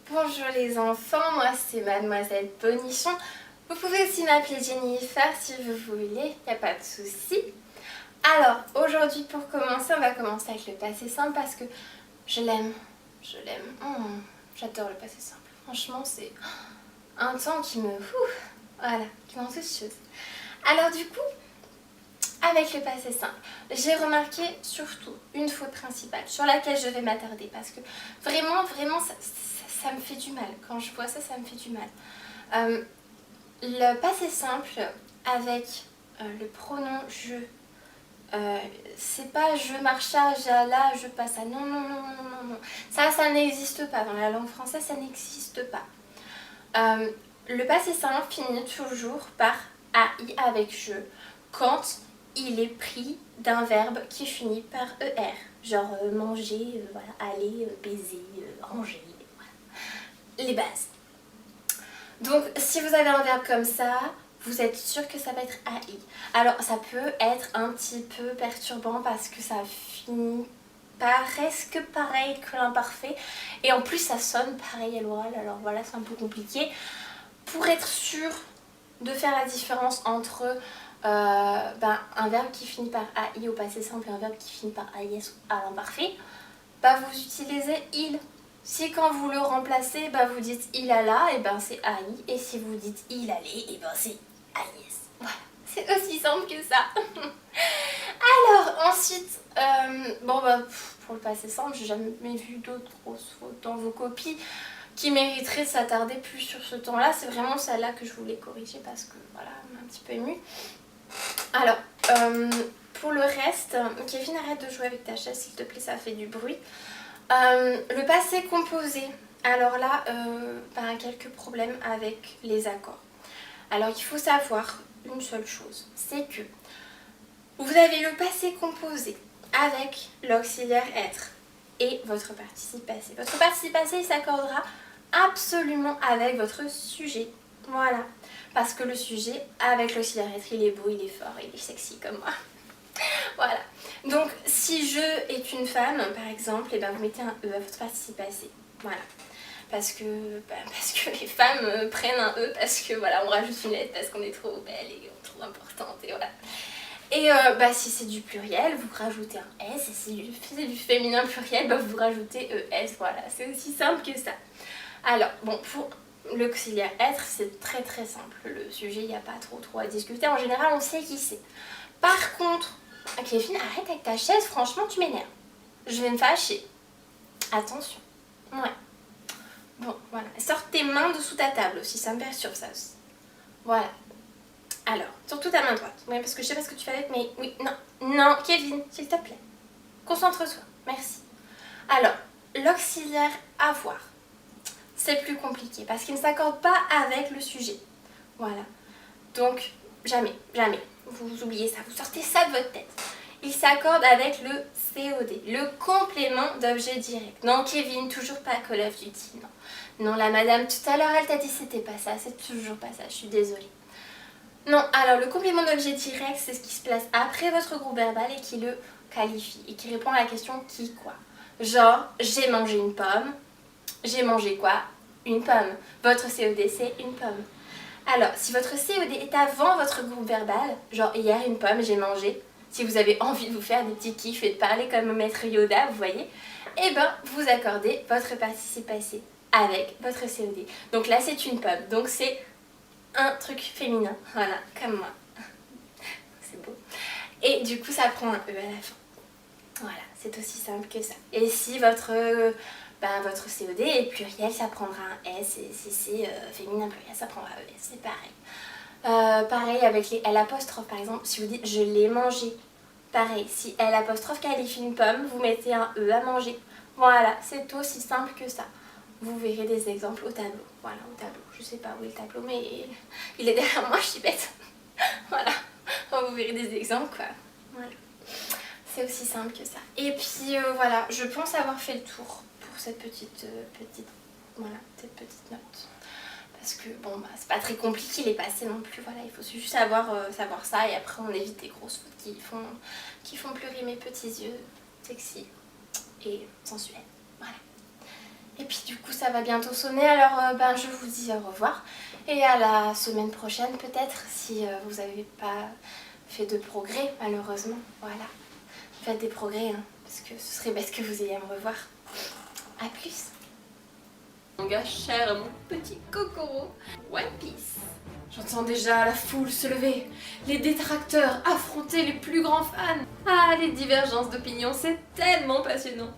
Bonjour les enfants, moi c'est Mademoiselle Bonichon. Vous pouvez aussi m'appeler Jennifer si vous voulez, il n'y a pas de souci. Alors, aujourd'hui pour commencer, on va commencer avec le passé simple parce que je l'aime. J'adore le passé simple. Franchement, c'est un temps qui me... voilà, qui m'enthousiasme. Alors du coup, avec le passé simple, j'ai remarqué surtout une faute principale sur laquelle je vais m'attarder parce que vraiment, ça me fait du mal. Quand je vois ça, ça me fait du mal. Le passé simple avec le pronom je, c'est pas je marche à, j'alla, je passe à. Non. Ça n'existe pas. Dans la langue française, ça n'existe pas. Le passé simple finit toujours par AI avec je quand il est pris d'un verbe qui finit par ER. Genre manger, voilà, aller, baiser, ranger, voilà. Les bases. Donc si vous avez un verbe comme ça, vous êtes sûr que ça va être AI. Alors ça peut être un petit peu perturbant parce que ça finit presque pareil que l'imparfait. Et en plus ça sonne pareil à l'oral, alors voilà, c'est un peu compliqué. Pour être sûr de faire la différence entre un verbe qui finit par AI au passé simple et un verbe qui finit par AIS à l'imparfait, vous utilisez il. Si quand vous le remplacez, vous dites il alla, et c'est AI. Et si vous dites il allait, et c'est AIS. Voilà, c'est aussi simple que ça. Alors ensuite, pour le passé simple, j'ai jamais vu d'autres grosses fautes dans vos copies qui mériteraient de s'attarder plus sur ce temps-là. C'est vraiment celle-là que je voulais corriger parce que voilà, on m'a un petit peu émue. Alors, pour le reste, Kevin, arrête de jouer avec ta chaise s'il te plaît, ça fait du bruit. Le passé composé, alors là, quelques problèmes avec les accords. Alors il faut savoir une seule chose, c'est que vous avez le passé composé avec l'auxiliaire être et votre participe passé. Votre participe passé, il s'accordera absolument avec votre sujet. Voilà. Parce que le sujet, avec l'auxiliaire être, il est beau, il est fort, il est sexy comme moi. Voilà. Donc, si je est une femme, par exemple, vous mettez un E à votre participe passé. Voilà. Parce que les femmes prennent un E, parce que voilà, on rajoute une lettre parce qu'on est trop belle et on trouve importante, et voilà. Et si c'est du pluriel, vous rajoutez un S, et si c'est du féminin pluriel, vous rajoutez ES, voilà, c'est aussi simple que ça. Alors, bon, pour l'auxiliaire être, c'est très simple, le sujet, il n'y a pas trop à discuter, en général, on sait qui c'est. Par contre, Kevin, arrête avec ta chaise, franchement, tu m'énerves. Je vais me fâcher. Attention. Ouais. Bon, voilà. Sors tes mains de sous ta table aussi, ça me perturbe ça aussi. Voilà. Alors, surtout ta main droite. Oui, parce que je sais pas ce que tu fais avec, mais oui, non, Kevin, s'il te plaît. Concentre-toi, merci. Alors, l'auxiliaire avoir, c'est plus compliqué parce qu'il ne s'accorde pas avec le sujet. Voilà. Donc, jamais, vous oubliez ça, vous sortez ça de votre tête. Il s'accorde avec le COD, le complément d'objet direct. Non, Kevin, toujours pas Call of Duty, non. Non, la madame, tout à l'heure, elle t'a dit c'était pas ça, c'est toujours pas ça, je suis désolée. Non, alors le complément d'objet direct, c'est ce qui se place après votre groupe verbal et qui le qualifie et qui répond à la question qui, quoi. Genre, j'ai mangé une pomme, j'ai mangé quoi? Une pomme. Votre COD, c'est une pomme. Alors, si votre COD est avant votre groupe verbal, genre hier une pomme, j'ai mangé, si vous avez envie de vous faire des petits kiffs et de parler comme maître Yoda, vous voyez, vous accordez votre participe passé avec votre COD. Donc là, c'est une pomme. Donc c'est un truc féminin, voilà, comme moi. C'est beau. Et du coup, ça prend un E à la fin. Voilà, c'est aussi simple que ça. Et si votre COD est pluriel, ça prendra un S. Et si c'est féminin pluriel, ça prendra ES. C'est pareil. Pareil avec les L apostrophe, par exemple. Si vous dites je l'ai mangé, pareil. Si L apostrophe qualifie une pomme, vous mettez un E à manger. Voilà, c'est aussi simple que ça. Vous verrez des exemples au tableau. Voilà, au tableau. Je sais pas où est le tableau, mais il est derrière moi, je suis bête. Voilà, vous verrez des exemples, quoi. Voilà. C'est aussi simple que ça. Et puis voilà, je pense avoir fait le tour pour cette petite note. Parce que bon, c'est pas très compliqué les passés non plus. Voilà, il faut juste savoir ça et après on évite des grosses fautes qui font pleurer mes petits yeux sexy et sensuels. Voilà. Et puis du coup ça va bientôt sonner, alors ben, je vous dis au revoir. Et à la semaine prochaine peut-être, si vous n'avez pas fait de progrès malheureusement. Voilà, faites des progrès, hein, parce que ce serait bête que vous ayez à me revoir. A plus. Mon gars cher, mon petit Kokoro, One Piece. J'entends déjà la foule se lever, les détracteurs affronter les plus grands fans. Ah, les divergences d'opinion, c'est tellement passionnant.